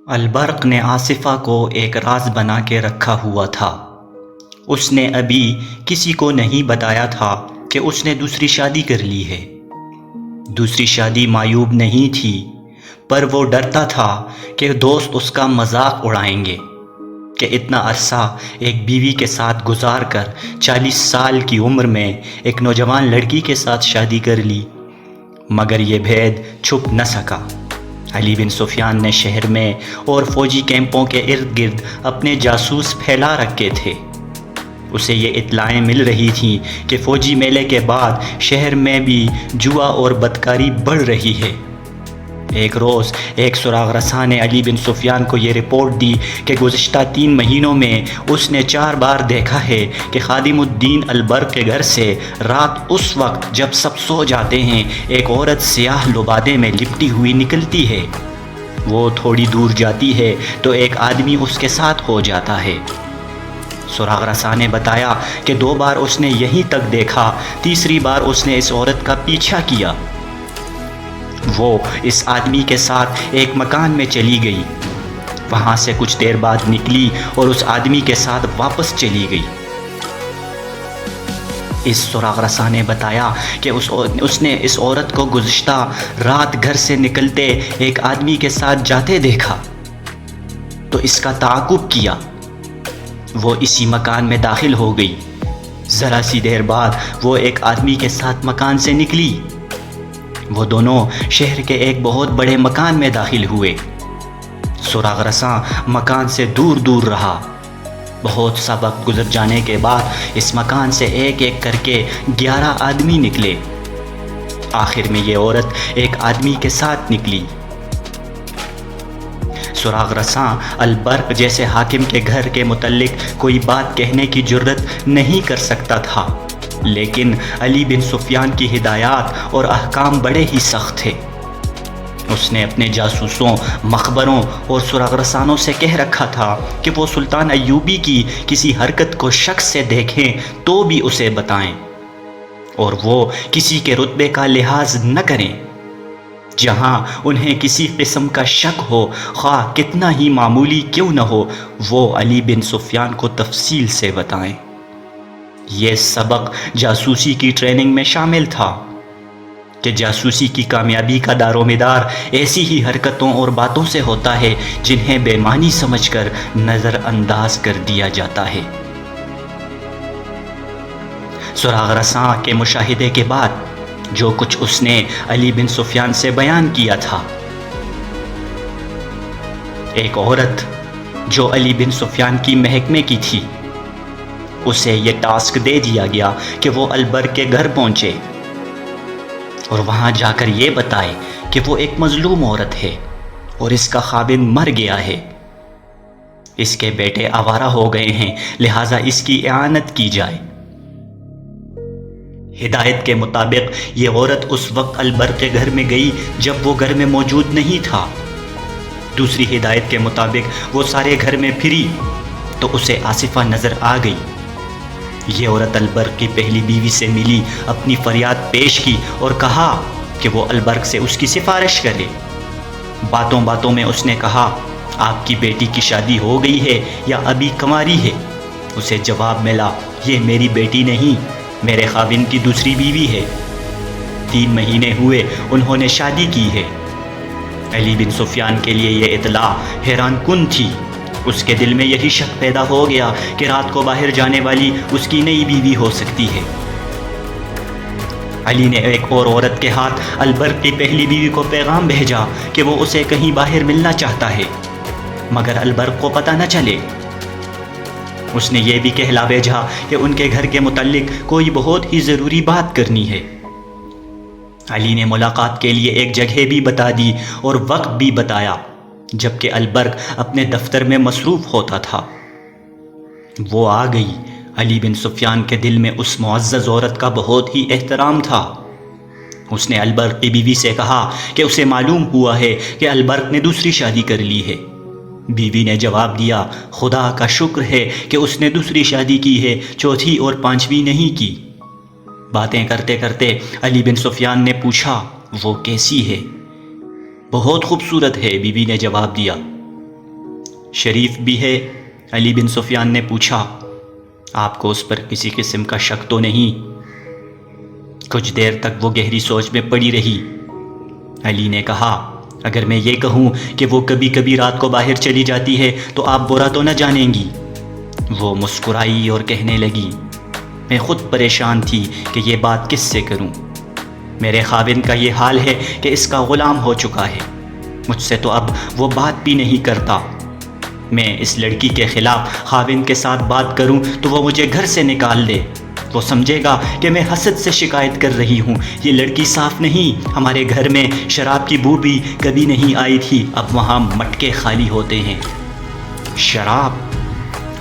البرق نے آصفہ کو ایک راز بنا کے رکھا ہوا تھا۔ اس نے ابھی کسی کو نہیں بتایا تھا کہ اس نے دوسری شادی کر لی ہے۔ دوسری شادی معیوب نہیں تھی، پر وہ ڈرتا تھا کہ دوست اس کا مذاق اڑائیں گے کہ اتنا عرصہ ایک بیوی کے ساتھ گزار کر 40 سال کی عمر میں ایک نوجوان لڑکی کے ساتھ شادی کر لی۔ مگر یہ بھید چھپ نہ سکا۔ علی بن سفیان نے شہر میں اور فوجی کیمپوں کے ارد گرد اپنے جاسوس پھیلا رکھے تھے۔ اسے یہ اطلاعیں مل رہی تھیں کہ فوجی میلے کے بعد شہر میں بھی جوا اور بدکاری بڑھ رہی ہے۔ ایک روز ایک سراغ رساں نے علی بن سفیان کو یہ رپورٹ دی کہ گزشتہ 3 مہینوں میں اس نے 4 بار دیکھا ہے کہ خادم الدین البرق کے گھر سے رات اس وقت جب سب سو جاتے ہیں ایک عورت سیاہ لبادے میں لپٹی ہوئی نکلتی ہے۔ وہ تھوڑی دور جاتی ہے تو ایک آدمی اس کے ساتھ ہو جاتا ہے۔ سراغ رساں نے بتایا کہ 2 بار اس نے یہیں تک دیکھا، تیسری بار اس نے اس عورت کا پیچھا کیا۔ وہ اس آدمی کے ساتھ ایک مکان میں چلی گئی، وہاں سے کچھ دیر بعد نکلی اور اس آدمی کے ساتھ واپس چلی گئی۔ اس سراغ رساں نے بتایا کہ اس نے اس عورت کو گزشتہ رات گھر سے نکلتے ایک آدمی کے ساتھ جاتے دیکھا تو اس کا تعاقب کیا۔ وہ اسی مکان میں داخل ہو گئی۔ ذرا سی دیر بعد وہ ایک آدمی کے ساتھ مکان سے نکلی۔ وہ دونوں شہر کے ایک بہت بڑے مکان میں داخل ہوئے۔ سراغ رساں مکان سے دور دور رہا۔ بہت سا وقت گزر جانے کے بعد اس مکان سے ایک ایک کر کے 11 آدمی نکلے۔ آخر میں یہ عورت ایک آدمی کے ساتھ نکلی۔ سراغ رساں البرق جیسے حاکم کے گھر کے متعلق کوئی بات کہنے کی جرت نہیں کر سکتا تھا، لیکن علی بن سفیان کی ہدایات اور احکام بڑے ہی سخت تھے۔ اس نے اپنے جاسوسوں، مخبروں اور سراغ رسانوں سے کہہ رکھا تھا کہ وہ سلطان ایوبی کی کسی حرکت کو شک سے دیکھیں تو بھی اسے بتائیں، اور وہ کسی کے رتبے کا لحاظ نہ کریں۔ جہاں انہیں کسی قسم کا شک ہو، خواہ کتنا ہی معمولی کیوں نہ ہو، وہ علی بن سفیان کو تفصیل سے بتائیں۔ یہ سبق جاسوسی کی ٹریننگ میں شامل تھا کہ جاسوسی کی کامیابی کا دار و مدار ایسی ہی حرکتوں اور باتوں سے ہوتا ہے جنہیں بے معنی سمجھ کر نظر انداز کر دیا جاتا ہے۔ سراغ رساں کے مشاہدے کے بعد جو کچھ اس نے علی بن سفیان سے بیان کیا تھا، ایک عورت جو علی بن سفیان کی محکمے کی تھی، اسے یہ ٹاسک دے دیا گیا کہ وہ البرق کے گھر پہنچے اور وہاں جا کر یہ بتائے کہ وہ ایک مظلوم عورت ہے اور اس کا خاوند مر گیا ہے، اس کے بیٹے آوارہ ہو گئے ہیں، لہٰذا اس کی اعانت کی جائے۔ ہدایت کے مطابق یہ عورت اس وقت البرق کے گھر میں گئی جب وہ گھر میں موجود نہیں تھا۔ دوسری ہدایت کے مطابق وہ سارے گھر میں پھری تو اسے آصفہ نظر آ گئی۔ یہ عورت البرق کی پہلی بیوی سے ملی، اپنی فریاد پیش کی اور کہا کہ وہ البرق سے اس کی سفارش کرے۔ باتوں باتوں میں اس نے کہا، آپ کی بیٹی کی شادی ہو گئی ہے یا ابھی کنواری ہے؟ اسے جواب ملا، یہ میری بیٹی نہیں، میرے خاوند کی دوسری بیوی ہے، 3 مہینے ہوئے انہوں نے شادی کی ہے۔ علی بن سفیان کے لیے یہ اطلاع حیران کن تھی۔ اس کے دل میں یہی شک پیدا ہو گیا کہ رات کو باہر جانے والی اس کی نئی بیوی ہو سکتی ہے۔ علی نے ایک اور عورت کے ہاتھ البرق کی پہلی بیوی کو پیغام بھیجا کہ وہ اسے کہیں باہر ملنا چاہتا ہے مگر البرق کو پتہ نہ چلے۔ اس نے یہ بھی کہلا بھیجا کہ ان کے گھر کے متعلق کوئی بہت ہی ضروری بات کرنی ہے۔ علی نے ملاقات کے لیے ایک جگہ بھی بتا دی اور وقت بھی بتایا، جبکہ البرق اپنے دفتر میں مصروف ہوتا تھا۔ وہ آ گئی۔ علی بن سفیان کے دل میں اس معزز عورت کا بہت ہی احترام تھا۔ اس نے البرق کی بیوی سے کہا کہ اسے معلوم ہوا ہے کہ البرق نے دوسری شادی کر لی ہے۔ بیوی نے جواب دیا، خدا کا شکر ہے کہ اس نے دوسری شادی کی ہے، چوتھی اور 5ویں نہیں کی۔ باتیں کرتے کرتے علی بن سفیان نے پوچھا، وہ کیسی ہے؟ بہت خوبصورت ہے، بیوی نے جواب دیا۔ شریف بھی ہے؟ علی بن سفیان نے پوچھا۔ آپ کو اس پر کسی قسم کا شک تو نہیں؟ کچھ دیر تک وہ گہری سوچ میں پڑی رہی۔ علی نے کہا، اگر میں یہ کہوں کہ وہ کبھی کبھی رات کو باہر چلی جاتی ہے تو آپ برا تو نہ جانیں گی؟ وہ مسکرائی اور کہنے لگی، میں خود پریشان تھی کہ یہ بات کس سے کروں۔ میرے خاوند کا یہ حال ہے کہ اس کا غلام ہو چکا ہے، مجھ سے تو اب وہ بات بھی نہیں کرتا۔ میں اس لڑکی کے خلاف خاوند کے ساتھ بات کروں تو وہ مجھے گھر سے نکال دے۔ وہ سمجھے گا کہ میں حسد سے شکایت کر رہی ہوں۔ یہ لڑکی صاف نہیں، ہمارے گھر میں شراب کی بو بھی کبھی نہیں آئی تھی، اب وہاں مٹکے خالی ہوتے ہیں۔ شراب؟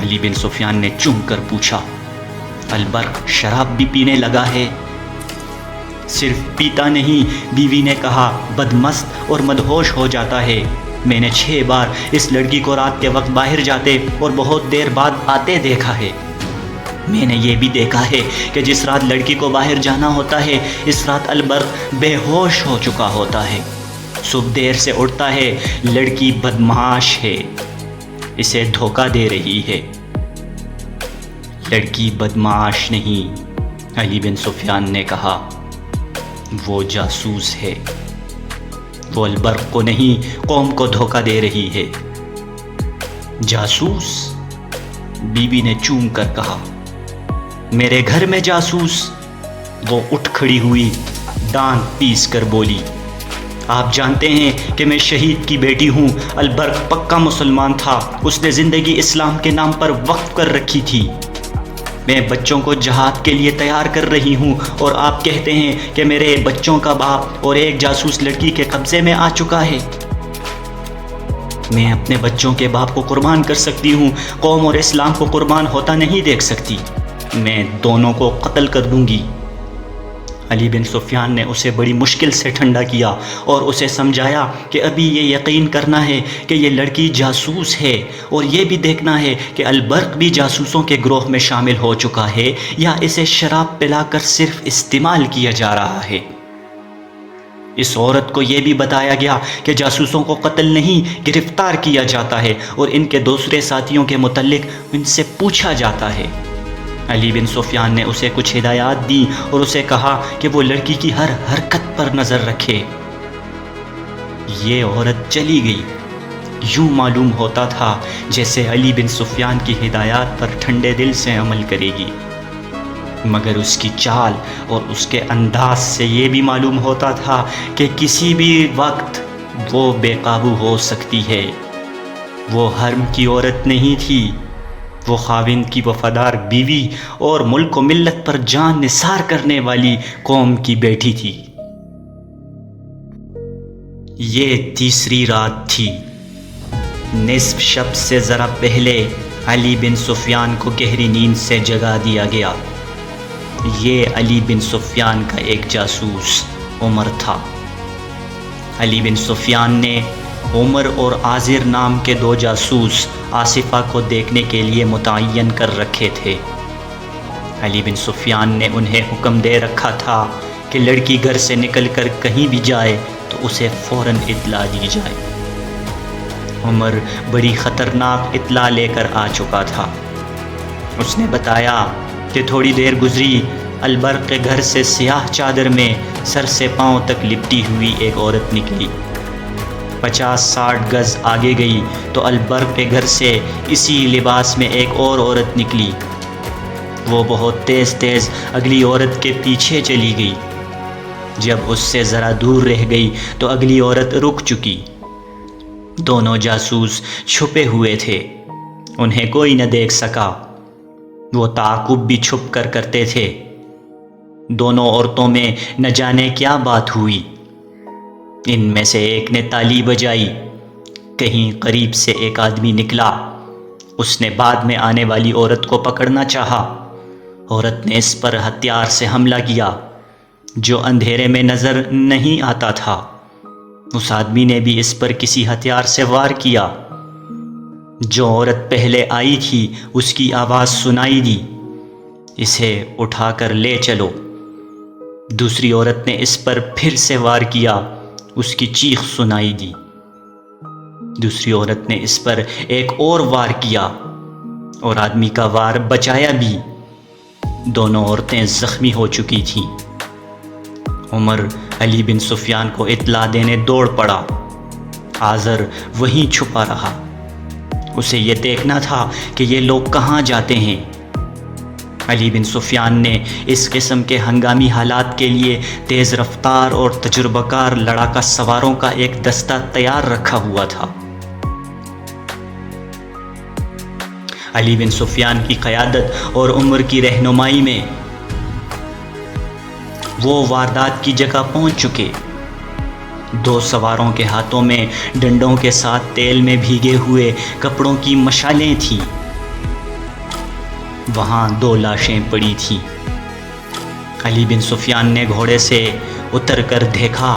علی بن سفیان نے چونک کر پوچھا۔ البرق شراب بھی پینے لگا ہے؟ صرف پیتا نہیں، بیوی نے کہا، بدمست اور مدہوش ہو جاتا ہے۔ میں نے 6 بار اس لڑکی کو رات کے وقت باہر جاتے اور بہت دیر بعد آتے دیکھا ہے۔ میں نے یہ بھی دیکھا ہے کہ جس رات لڑکی کو باہر جانا ہوتا ہے، اس رات البرق بے ہوش ہو چکا ہوتا ہے۔ صبح دیر سے اٹھتا ہے۔ لڑکی بدمعاش ہے، اسے دھوکہ دے رہی ہے۔ لڑکی بدمعاش نہیں، علی بن سفیان نے کہا، وہ جاسوس ہے۔ وہ البرق کو نہیں، قوم کو دھوکہ دے رہی ہے۔ جاسوس؟ بیوی نے چون کر کہا، میرے گھر میں جاسوس؟ وہ اٹھ کھڑی ہوئی، دانت پیس کر بولی، آپ جانتے ہیں کہ میں شہید کی بیٹی ہوں۔ البرق پکا مسلمان تھا، اس نے زندگی اسلام کے نام پر وقف کر رکھی تھی۔ میں بچوں کو جہاد کے لیے تیار کر رہی ہوں اور آپ کہتے ہیں کہ میرے بچوں کا باپ اور ایک جاسوس لڑکی کے قبضے میں آ چکا ہے۔ میں اپنے بچوں کے باپ کو قربان کر سکتی ہوں، قوم اور اسلام کو قربان ہوتا نہیں دیکھ سکتی۔ میں دونوں کو قتل کر دوں گی۔ علی بن سفیان نے اسے بڑی مشکل سے ٹھنڈا کیا اور اسے سمجھایا کہ ابھی یہ یقین کرنا ہے کہ یہ لڑکی جاسوس ہے، اور یہ بھی دیکھنا ہے کہ البرق بھی جاسوسوں کے گروہ میں شامل ہو چکا ہے یا اسے شراب پلا کر صرف استعمال کیا جا رہا ہے۔ اس عورت کو یہ بھی بتایا گیا کہ جاسوسوں کو قتل نہیں، گرفتار کیا جاتا ہے اور ان کے دوسرے ساتھیوں کے متعلق ان سے پوچھا جاتا ہے۔ علی بن سفیان نے اسے کچھ ہدایات دی اور اسے کہا کہ وہ لڑکی کی ہر حرکت پر نظر رکھے۔ یہ عورت چلی گئی۔ یوں معلوم ہوتا تھا جیسے علی بن سفیان کی ہدایات پر ٹھنڈے دل سے عمل کرے گی، مگر اس کی چال اور اس کے انداز سے یہ بھی معلوم ہوتا تھا کہ کسی بھی وقت وہ بے قابو ہو سکتی ہے۔ وہ حرم کی عورت نہیں تھی، وہ خاوند کی وفادار بیوی اور ملک و ملت پر جان نثار کرنے والی قوم کی بیٹی تھی۔ یہ تیسری رات تھی۔ نصف شب سے ذرا پہلے علی بن سفیان کو گہری نیند سے جگا دیا گیا۔ یہ علی بن سفیان کا ایک جاسوس عمر تھا۔ علی بن سفیان نے عمر اور عازر نام کے 2 جاسوس آصفہ کو دیکھنے کے لیے متعین کر رکھے تھے۔ علی بن سفیان نے انہیں حکم دے رکھا تھا کہ لڑکی گھر سے نکل کر کہیں بھی جائے تو اسے فوراً اطلاع دی جائے۔ عمر بڑی خطرناک اطلاع لے کر آ چکا تھا۔ اس نے بتایا کہ تھوڑی دیر گزری، البرق کے گھر سے سیاہ چادر میں سر سے پاؤں تک لپٹی ہوئی ایک عورت نکلی۔ 50-60 گز آگے گئی تو البرق کے گھر سے اسی لباس میں ایک اور عورت نکلی۔ وہ بہت تیز تیز اگلی عورت کے پیچھے چلی گئی۔ جب اس سے ذرا دور رہ گئی تو اگلی عورت رک چکی۔ دونوں جاسوس چھپے ہوئے تھے، انہیں کوئی نہ دیکھ سکا۔ وہ تعاقب بھی چھپ کر کرتے تھے۔ دونوں عورتوں میں نہ جانے کیا بات ہوئی۔ ان میں سے ایک نے تالی بجائی، کہیں قریب سے ایک آدمی نکلا۔ اس نے بعد میں آنے والی عورت کو پکڑنا چاہا۔ عورت نے اس پر ہتھیار سے حملہ کیا جو اندھیرے میں نظر نہیں آتا تھا۔ اس آدمی نے بھی اس پر کسی ہتھیار سے وار کیا۔ جو عورت پہلے آئی تھی اس کی آواز سنائی دی، اسے اٹھا کر لے چلو۔ دوسری عورت نے اس پر پھر سے وار کیا، اس کی چیخ سنائی دی۔ دوسری عورت نے اس پر ایک اور وار کیا اور آدمی کا وار بچایا بھی۔ دونوں عورتیں زخمی ہو چکی تھیں۔ عمر علی بن سفیان کو اطلاع دینے دوڑ پڑا۔ آزر وہیں چھپا رہا۔ اسے یہ دیکھنا تھا کہ یہ لوگ کہاں جاتے ہیں۔ علی بن سفیان نے اس قسم کے ہنگامی حالات کے لیے تیز رفتار اور تجربہ کار لڑاکا سواروں کا ایک دستہ تیار رکھا ہوا تھا۔ علی بن سفیان کی قیادت اور عمر کی رہنمائی میں وہ واردات کی جگہ پہنچ چکے۔ دو سواروں کے ہاتھوں میں ڈنڈوں کے ساتھ تیل میں بھیگے ہوئے کپڑوں کی مشالیں تھیں۔ وہاں دو لاشیں پڑی تھیں۔ علی بن سفیان نے گھوڑے سے اتر کر دیکھا۔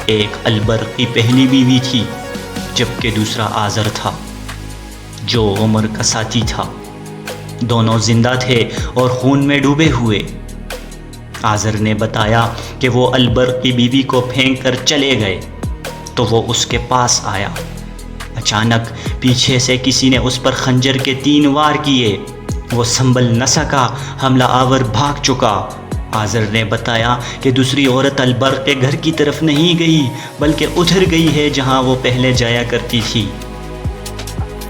ایک البرق کی پہلی بیوی تھی جبکہ دوسرا آزر تھا جو عمر کا ساتھی تھا۔ دونوں زندہ تھے اور خون میں ڈوبے ہوئے۔ آزر نے بتایا کہ وہ البرق کی بیوی کو پھینک کر چلے گئے تو وہ اس کے پاس آیا۔ اچانک پیچھے سے کسی نے اس پر خنجر کے 3 وار کیے۔ وہ سنبھل نہ سکا، حملہ آور بھاگ چکا۔ آزر نے بتایا کہ دوسری عورت البرق کے گھر کی طرف نہیں گئی بلکہ ادھر گئی ہے جہاں وہ پہلے جایا کرتی تھی۔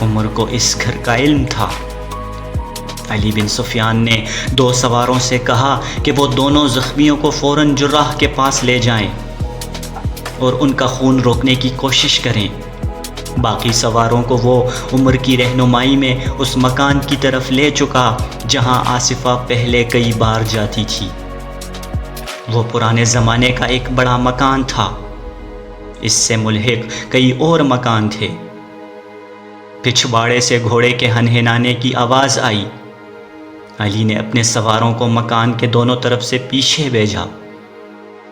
عمر کو اس گھر کا علم تھا۔ علی بن سفیان نے 2 سواروں سے کہا کہ وہ دونوں زخمیوں کو فوراً جراح کے پاس لے جائیں اور ان کا خون روکنے کی کوشش کریں۔ باقی سواروں کو وہ عمر کی رہنمائی میں اس مکان کی طرف لے چکا جہاں آصفہ پہلے کئی بار جاتی تھی۔ وہ پرانے زمانے کا ایک بڑا مکان تھا۔ اس سے ملحق کئی اور مکان تھے۔ پچھواڑے سے گھوڑے کے ہنہنانے کی آواز آئی۔ علی نے اپنے سواروں کو مکان کے دونوں طرف سے پیچھے بھیجا۔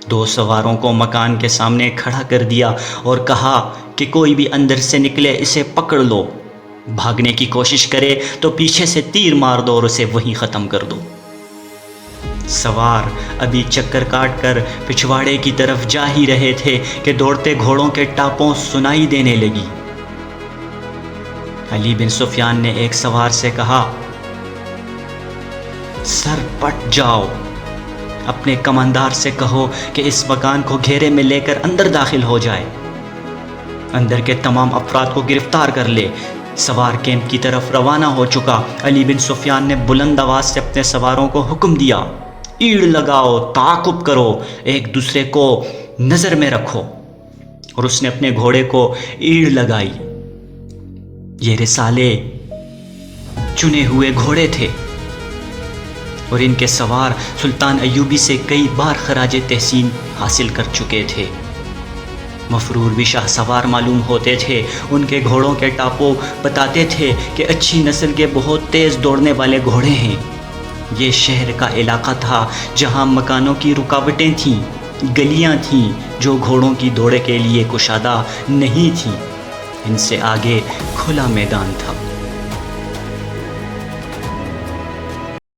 2 سواروں کو مکان کے سامنے کھڑا کر دیا اور کہا کہ کوئی بھی اندر سے نکلے اسے پکڑ لو۔ بھاگنے کی کوشش کرے تو پیچھے سے تیر مار دو اور اسے وہیں ختم کر دو۔ سوار ابھی چکر کاٹ کر پچھواڑے کی طرف جا ہی رہے تھے کہ دوڑتے گھوڑوں کے ٹاپوں سنائی دینے لگی۔ علی بن سفیان نے ایک سوار سے کہا، سر پٹ جاؤ، اپنے کماندار سے کہو کہ اس مکان کو گھیرے میں لے کر اندر داخل ہو جائے، اندر کے تمام افراد کو گرفتار کر لے۔ سوار کیمپ کی طرف روانہ ہو چکا۔ علی بن سفیان نے بلند آواز سے اپنے سواروں کو حکم دیا، ایڑ لگاؤ، تعاقب کرو، ایک دوسرے کو نظر میں رکھو۔ اور اس نے اپنے گھوڑے کو ایڑ لگائی۔ یہ رسالے چنے ہوئے گھوڑے تھے اور ان کے سوار سلطان ایوبی سے کئی بار خراج تحسین حاصل کر چکے تھے۔ مفرور بھی شاہ سوار معلوم ہوتے تھے۔ ان کے گھوڑوں کے ٹاپو بتاتے تھے کہ اچھی نسل کے بہت تیز دوڑنے والے گھوڑے ہیں۔ یہ شہر کا علاقہ تھا جہاں مکانوں کی رکاوٹیں تھیں، گلیاں تھیں جو گھوڑوں کی دوڑ کے لیے کشادہ نہیں تھیں۔ ان سے آگے کھلا میدان تھا۔